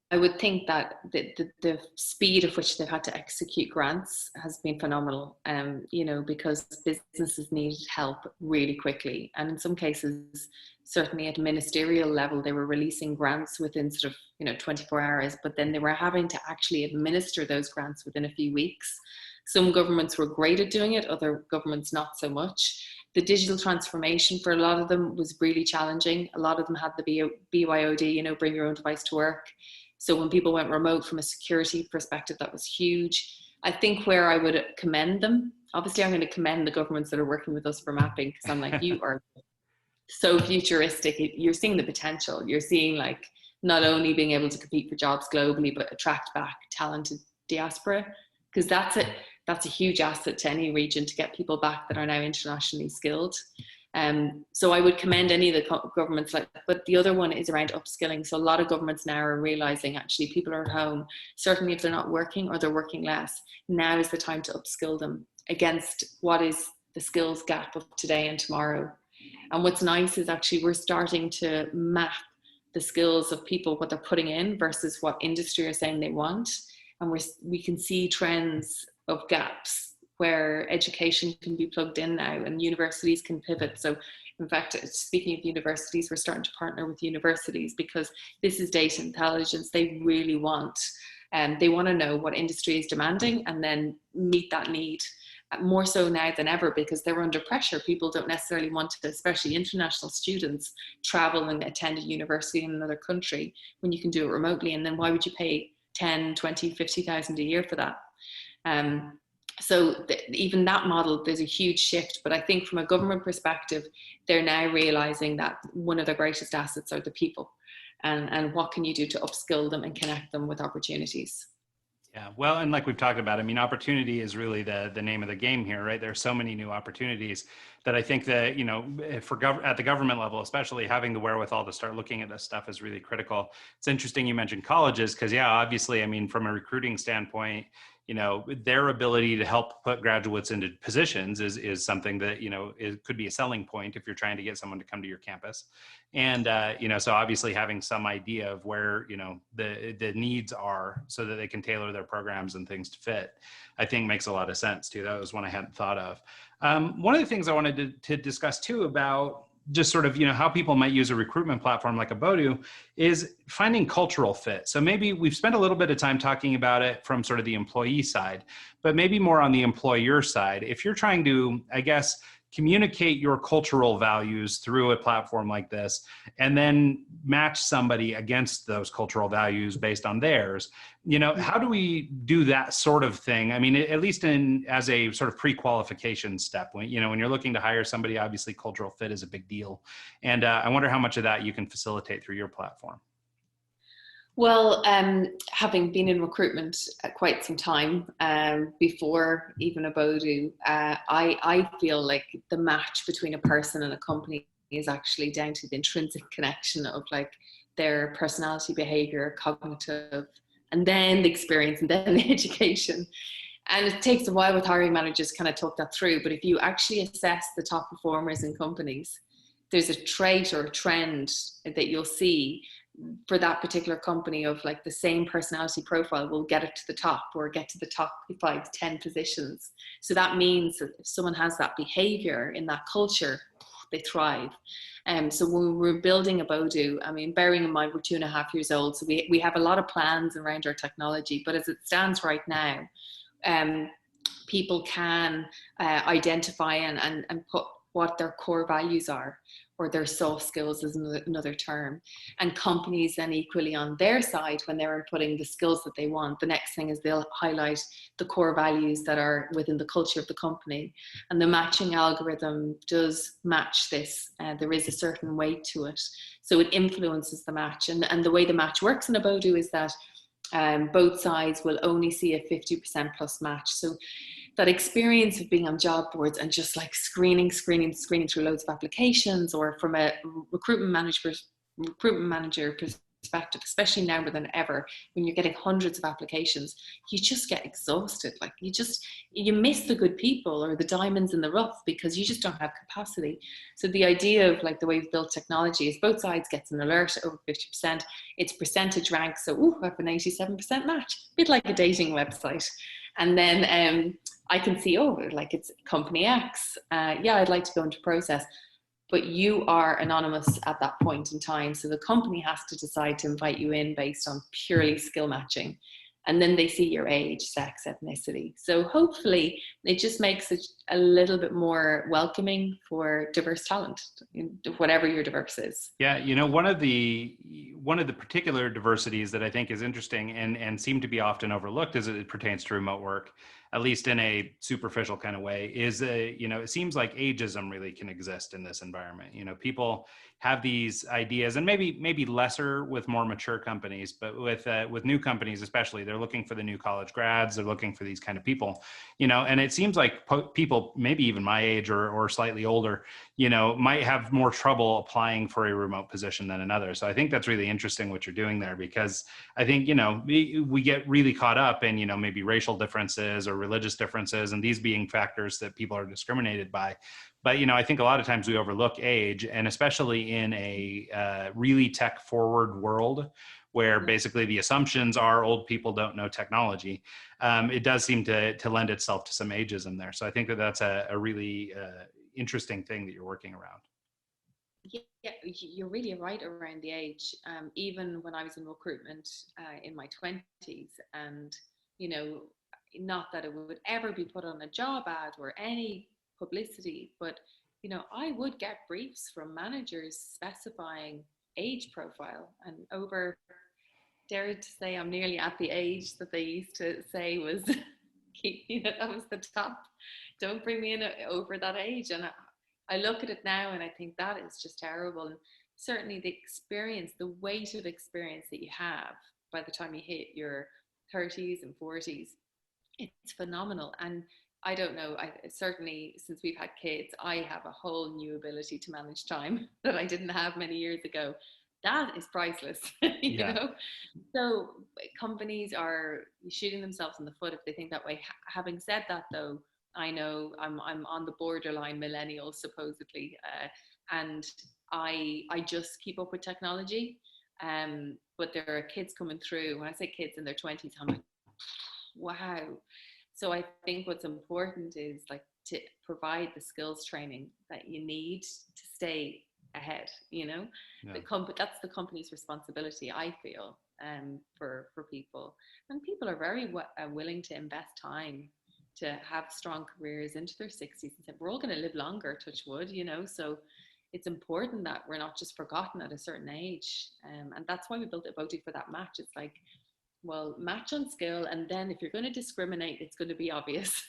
Speaker 4: I would think that the speed of which they've had to execute grants has been phenomenal, because businesses needed help really quickly. And in some cases, certainly at ministerial level, they were releasing grants within sort of, 24 hours, but then they were having to actually administer those grants within a few weeks. Some governments were great at doing it, other governments not so much. The digital transformation for a lot of them was really challenging. A lot of them had the BYOD, bring your own device to work. So when people went remote from a security perspective, that was huge. I think where I would commend them, obviously I'm going to commend the governments that are working with us for mapping, because I'm like, you are so futuristic. You're seeing the potential. You're seeing like not only being able to compete for jobs globally, but attract back talented diaspora, because that's a huge asset to any region to get people back that are now internationally skilled. So I would commend any of the governments but the other one is around upskilling. So a lot of governments now are realizing actually people are at home, certainly if they're not working or they're working less, now is the time to upskill them against what is the skills gap of today and tomorrow. And what's nice is actually we're starting to map the skills of people, what they're putting in versus what industry are saying they want. And we can see trends of gaps where education can be plugged in now and universities can pivot. So in fact, speaking of universities, we're starting to partner with universities because this is data intelligence they really want. And they want to know what industry is demanding and then meet that need more so now than ever because they're under pressure. People don't necessarily want to, especially international students, travel and attend a university in another country when you can do it remotely. And then why would you pay 10, 20, 50,000 a year for that? So even that model, there's a huge shift. But I think from a government perspective, they're now realizing that one of their greatest assets are the people. And what can you do to upskill them and connect them with opportunities?
Speaker 3: Yeah, well, and like we've talked about, I mean, opportunity is really the name of the game here, right? There's so many new opportunities that I think that, at the government level, especially having the wherewithal to start looking at this stuff is really critical. It's interesting you mentioned colleges because, yeah, obviously, I mean, from a recruiting standpoint, their ability to help put graduates into positions is something that, it could be a selling point if you're trying to get someone to come to your campus. And, so obviously having some idea of where, the needs are so that they can tailor their programs and things to fit, I think makes a lot of sense too. That was one I hadn't thought of. One of the things I wanted to discuss too about just sort of, how people might use a recruitment platform like Abodu is finding cultural fit. So maybe we've spent a little bit of time talking about it from sort of the employee side, but maybe more on the employer side. If you're trying to, I guess, communicate your cultural values through a platform like this, and then match somebody against those cultural values based on theirs, how do we do that sort of thing? I mean, at least as a sort of pre-qualification step, when you're looking to hire somebody, obviously cultural fit is a big deal. And I wonder how much of that you can facilitate through your platform.
Speaker 4: Well, having been in recruitment quite some time, before even Abodu, I feel like the match between a person and a company is actually down to the intrinsic connection of like their personality, behavior, cognitive, and then the experience, and then the education. And it takes a while with hiring managers to kind of talk that through. But if you actually assess the top performers in companies, there's a trait or a trend that you'll see for that particular company of like the same personality profile will get it to the top or get to the top 5, 10 positions. So that means that if someone has that behavior in that culture, they thrive. So when we're building Abodu, I mean, bearing in mind we're 2.5 years old, so we have a lot of plans around our technology, but as it stands right now, people can identify and put what their core values are. or their soft skills is another term. And companies then equally on their side, when they're inputting the skills that they want, the next thing is they'll highlight the core values that are within the culture of the company. And the matching algorithm does match this. There is a certain weight to it. So it influences the match. And the way the match works in Abodu is that both sides will only see a 50% plus match. So that experience of being on job boards and just like screening through loads of applications, or from a recruitment manager perspective, especially now more than ever, when you're getting hundreds of applications, you just get exhausted. Like you miss the good people or the diamonds in the rough because you just don't have capacity. So the idea of like the way we've built technology is both sides gets an alert over 50%. It's percentage rank. So, I have an 87% match, a bit like a dating website. And then I can see, like it's company X. I'd like to go into process. But you are anonymous at that point in time. So the company has to decide to invite you in based on purely skill matching. And then they see your age, sex, ethnicity. So hopefully it just makes it a little bit more welcoming for diverse talent, whatever your diverse is.
Speaker 3: Yeah, one of the particular diversities that I think is interesting and seem to be often overlooked as it pertains to remote work, at least in a superficial kind of way, is it seems like ageism really can exist in this environment. People have these ideas, and maybe lesser with more mature companies, but with new companies especially, they're looking for the new college grads, they're looking for these kind of people, and it seems like people maybe even my age or slightly older, might have more trouble applying for a remote position than another. So I think that's really interesting what you're doing there, because I think, we get really caught up in, maybe racial differences or religious differences, and these being factors that people are discriminated by. But, I think a lot of times we overlook age, and especially in a really tech forward world where basically the assumptions are old people don't know technology. It does seem to lend itself to some ageism there. So I think that's a really interesting thing that you're working around.
Speaker 4: Yeah, you're really right around the age. Even when I was in recruitment in my 20s, and, not that it would ever be put on a job ad or any publicity, but, I would get briefs from managers specifying age profile, and over, dare to say, I'm nearly at the age that they used to say was, that was the top. Don't bring me in over that age. And I look at it now and I think that is just terrible. And certainly the experience, the weight of experience that you have by the time you hit your 30s and 40s, it's phenomenal. And I don't know, certainly since we've had kids, I have a whole new ability to manage time that I didn't have many years ago. That is priceless, So companies are shooting themselves in the foot if they think that way. Having said that, though, I know I'm on the borderline millennial, supposedly, and I just keep up with technology. But there are kids coming through. When I say kids in their 20s, I'm like, wow. So I think what's important is like to provide the skills training that you need to stay ahead. Yeah. That's the company's responsibility, I feel, for people. And people are very willing to invest time to have strong careers into their 60s and say, we're all going to live longer, touch wood, so it's important that we're not just forgotten at a certain age. And that's why we built Abodu for that match. It's like, well, match on skill, and then if you're going to discriminate, it's going to be obvious.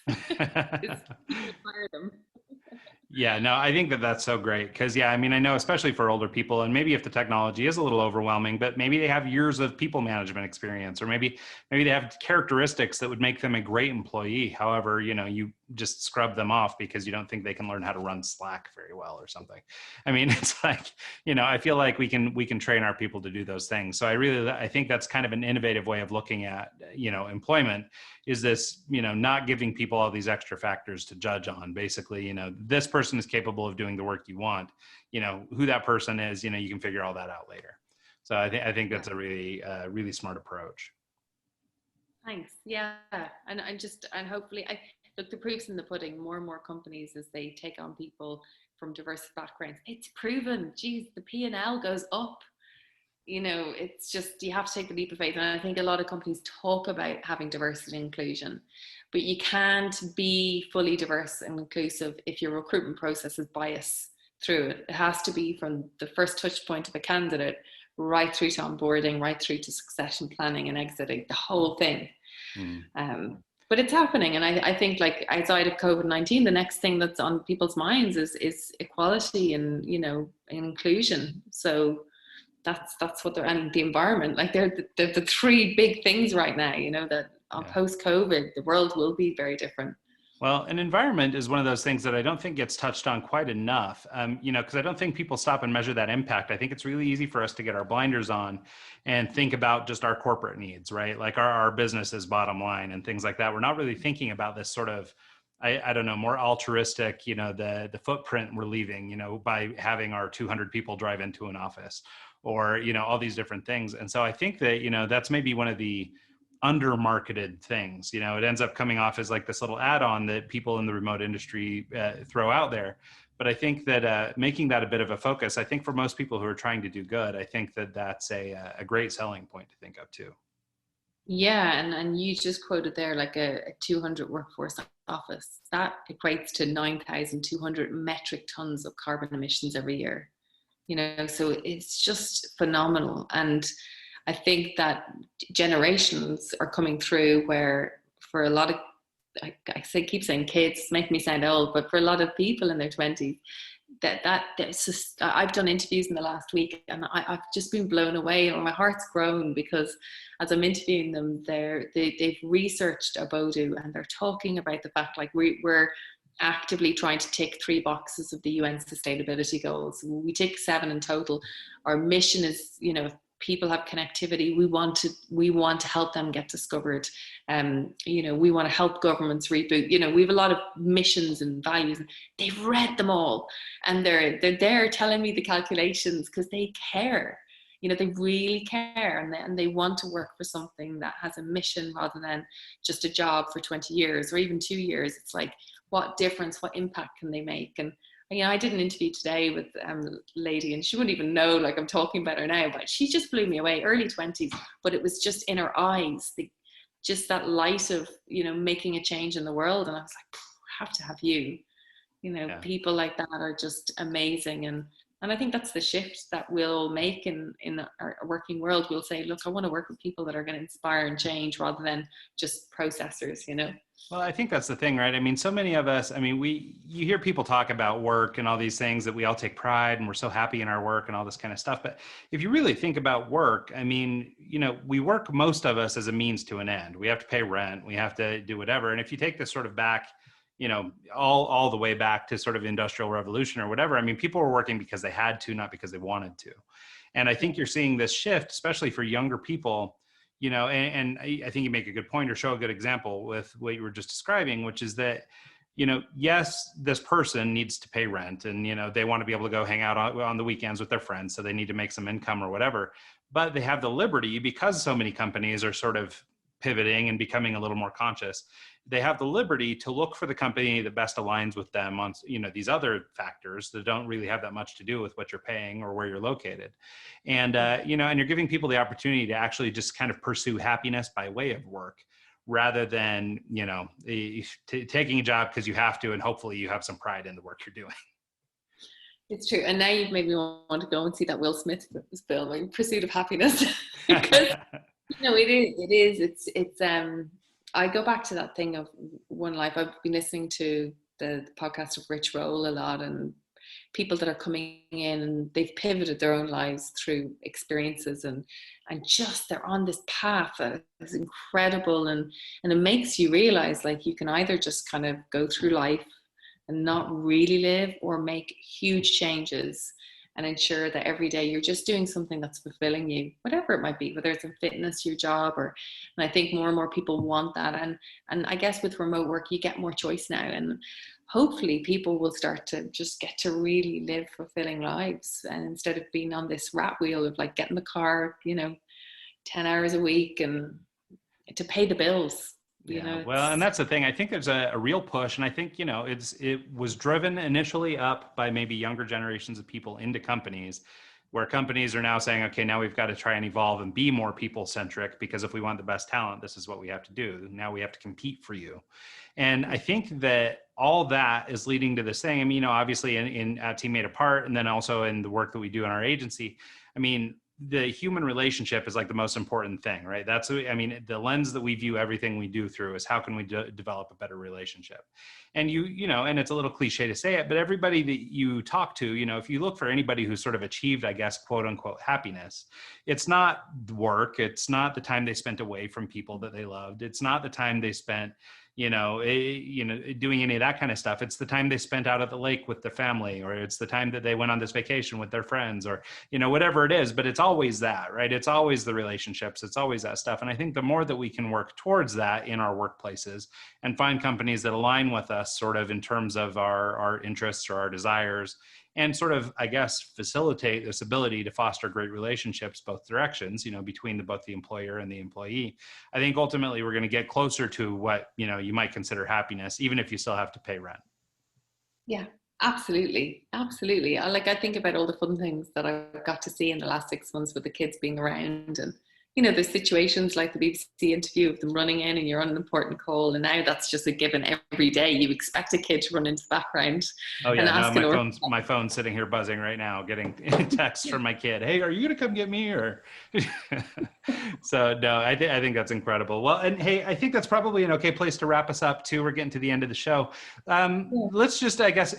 Speaker 3: Yeah, no, I think that's so great because, I know especially for older people, and maybe if the technology is a little overwhelming, but maybe they have years of people management experience, or maybe they have characteristics that would make them a great employee. However, you just scrub them off because you don't think they can learn how to run Slack very well or something. It's like, I feel like we can train our people to do those things. So I think that's kind of an innovative way of looking at, employment, is this, not giving people all these extra factors to judge on. Basically, this person is capable of doing the work you want. Who that person is, you can figure all that out later. So I think that's a really smart approach.
Speaker 4: Thanks. Yeah, and hopefully, look, the proof's in the pudding. More and more companies, as they take on people from diverse backgrounds, it's proven. Geez, the P&L goes up. It's just, you have to take the leap of faith. And I think a lot of companies talk about having diversity and inclusion, but you can't be fully diverse and inclusive if your recruitment process is biased through it. It has to be from the first touch point of a candidate right through to onboarding, right through to succession planning and exiting, the whole thing. But it's happening. And I think, like, outside of COVID-19, the next thing that's on people's minds is equality and, you know, inclusion. So that's what they're, and the environment, like they're the three big things right now, you know, that post-COVID, the world will be very different.
Speaker 3: Well, an environment is one of those things that I don't think gets touched on quite enough, you know, because I don't think people stop and measure that impact. I think it's really easy for us to get our blinders on and think about just our corporate needs, right? Like our business's bottom line and things like that. We're not really thinking about this sort of, I don't know, more altruistic, you know, the footprint we're leaving, you know, by having our 200 people drive into an office, or, you know, all these different things. And so I think that, you know, that's maybe one of the under marketed things. You know, it ends up coming off as like this little add-on that people in the remote industry throw out there. But I think that making that a bit of a focus, I think for most people who are trying to do good, I think that that's a great selling point to think of too.
Speaker 4: Yeah, and you just quoted there like a 200 workforce office. That equates to 9,200 metric tons of carbon emissions every year. You know, so it's just phenomenal. And I think that generations are coming through where, for a lot of, keep saying kids, make me sound old, but for a lot of people in their 20s, that's just, I've done interviews in the last week, and I've just been blown away, and my heart's grown, because as I'm interviewing them, they've researched Obodu, and they're talking about the fact, like, we're actively trying to tick 3 boxes of the UN sustainability goals. We tick 7 in total. Our mission is, you know, if people have connectivity, we want to help them get discovered. You know, we want to help governments reboot. You know, we have a lot of missions and values. They've read them all, and they're there telling me the calculations, because they care. You know, they really care, and they want to work for something that has a mission rather than just a job for 20 years or even 2 years. It's like, what difference, what impact can they make? And, you know, I did an interview today with a lady, and she wouldn't even know, like, I'm talking about her now, but she just blew me away, early 20s, but it was just in her eyes, just that light of, you know, making a change in the world. And I was like, I have to have you. You know, people like that are just amazing. And I think that's the shift that we'll make in our working world. We'll say, look, I want to work with people that are going to inspire and change rather than just processors, you know?
Speaker 3: Well, I think that's the thing, right? I mean, so many of us, I mean, you hear people talk about work and all these things, that we all take pride and we're so happy in our work and all this kind of stuff. But if you really think about work, I mean, you know, we work, most of us, as a means to an end. We have to pay rent, we have to do whatever. And if you take this sort of back, you know, all the way back to sort of Industrial Revolution or whatever, I mean, people were working because they had to, not because they wanted to. And I think you're seeing this shift, especially for younger people, you know, and I think you make a good point, or show a good example with what you were just describing, which is that, you know, yes, this person needs to pay rent, and, you know, they want to be able to go hang out on the weekends with their friends, so they need to make some income or whatever. But they have the liberty, because so many companies are sort of pivoting and becoming a little more conscious, they have the liberty to look for the company that best aligns with them on, you know, these other factors that don't really have that much to do with what you're paying or where you're located. And, you know, and you're giving people the opportunity to actually just kind of pursue happiness by way of work, rather than, you know, taking a job because you have to, and hopefully you have some pride in the work you're doing.
Speaker 4: It's true. And now you've made me want to go and see that Will Smith film, like, Pursuit of Happiness. Because, you know, it is. It's I go back to that thing of One Life. I've been listening to the podcast of Rich Roll a lot, and people that are coming in and they've pivoted their own lives through experiences, and just they're on this path that is incredible, and it makes you realize, like, you can either just kind of go through life and not really live, or make huge changes and ensure that every day you're just doing something that's fulfilling you, whatever it might be, whether it's in fitness, your job, and I think more and more people want that. And I guess with remote work, you get more choice now, and hopefully people will start to just get to really live fulfilling lives, and instead of being on this rat wheel of, like, getting the car, you know, 10 hours a week and to pay the bills. You know,
Speaker 3: well, and that's the thing. I think there's a real push, and I think, you know, it was driven initially up by maybe younger generations of people into companies where companies are now saying, okay, now we've got to try and evolve and be more people centric, because if we want the best talent, this is what we have to do. Now we have to compete for you. And I think that all that is leading to this thing. I mean, you know, obviously in Teammate Apart, and then also in the work that we do in our agency, I mean, the human relationship is like the most important thing, right? That's, I mean, the lens that we view everything we do through is how can we develop a better relationship? And you know, and it's a little cliche to say it, but everybody that you talk to, you know, if you look for anybody who's sort of achieved, I guess, quote unquote, happiness, it's not work. It's not the time they spent away from people that they loved. It's not the time they spent, doing any of that kind of stuff. It's the time they spent out at the lake with their family, or it's the time that they went on this vacation with their friends, or, you know, whatever it is, but it's always that, right? It's always the relationships. It's always that stuff. And I think the more that we can work towards that in our workplaces and find companies that align with us sort of in terms of our interests or our desires, and sort of, I guess, facilitate this ability to foster great relationships both directions, you know, between both the employer and the employee, I think ultimately we're going to get closer to what, you know, you might consider happiness, even if you still have to pay rent.
Speaker 4: Yeah, absolutely. Absolutely. I think about all the fun things that I've got to see in the last 6 months with the kids being around, and, you know, there's situations like the BBC interview of them running in and you're on an important call, and now that's just a given every day. You expect a kid to run into the background.
Speaker 3: Oh yeah,
Speaker 4: and ask
Speaker 3: my phone's sitting here buzzing right now, getting texts from my kid. Hey, are you gonna come get me? Or so no, I think that's incredible. Well, and hey, I think that's probably an okay place to wrap us up too. We're getting to the end of the show. Let's just, I guess,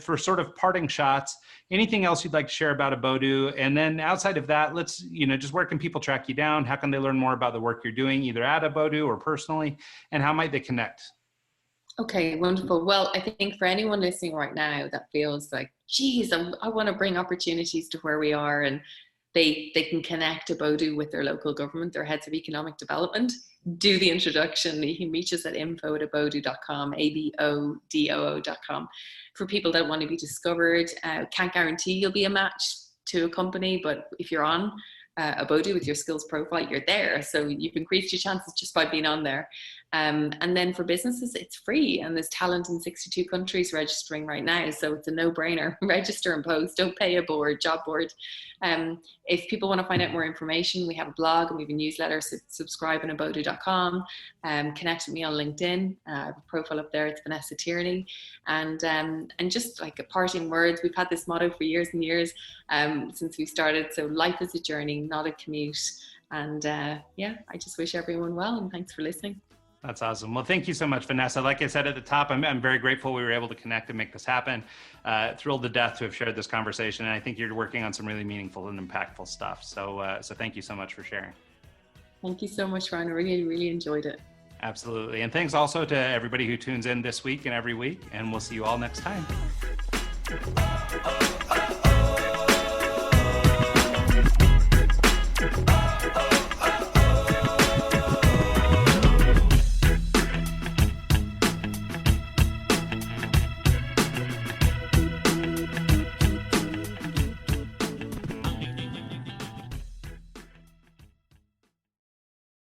Speaker 3: for sort of parting shots, anything else you'd like to share about Abodu? And then outside of that, let's, you know, just where can people track you down? How can they learn more about the work you're doing, either at Abodu or personally? And how might they connect?
Speaker 4: Okay, wonderful. Well, I think for anyone listening right now that feels like, geez, I want to bring opportunities to where we are, and they can connect Abodu with their local government, their heads of economic development, do the introduction. You can reach us at info@abodu.com, ABODOO.com. For people that want to be discovered, can't guarantee you'll be a match to a company, but if you're on Abodu with your skills profile, you're there. So you've increased your chances just by being on there. And then for businesses, it's free, and there's talent in 62 countries registering right now. So it's a no-brainer. Register and post. Don't pay a job board. If people want to find out more information, we have a blog and we have a newsletter. So subscribe on abodu.com. Connect with me on LinkedIn. I have a profile up there. It's Vanessa Tierney. And just like a parting words, we've had this motto for years and years since we started. So life is a journey, not a commute. And I just wish everyone well, and thanks for listening.
Speaker 3: That's awesome. Well, thank you so much, Vanessa. Like I said at the top, I'm very grateful we were able to connect and make this happen. Thrilled to death to have shared this conversation. And I think you're working on some really meaningful and impactful stuff. So thank you so much for sharing.
Speaker 4: Thank you so much, Ryan. I really, really enjoyed it.
Speaker 3: Absolutely. And thanks also to everybody who tunes in this week and every week. And we'll see you all next time.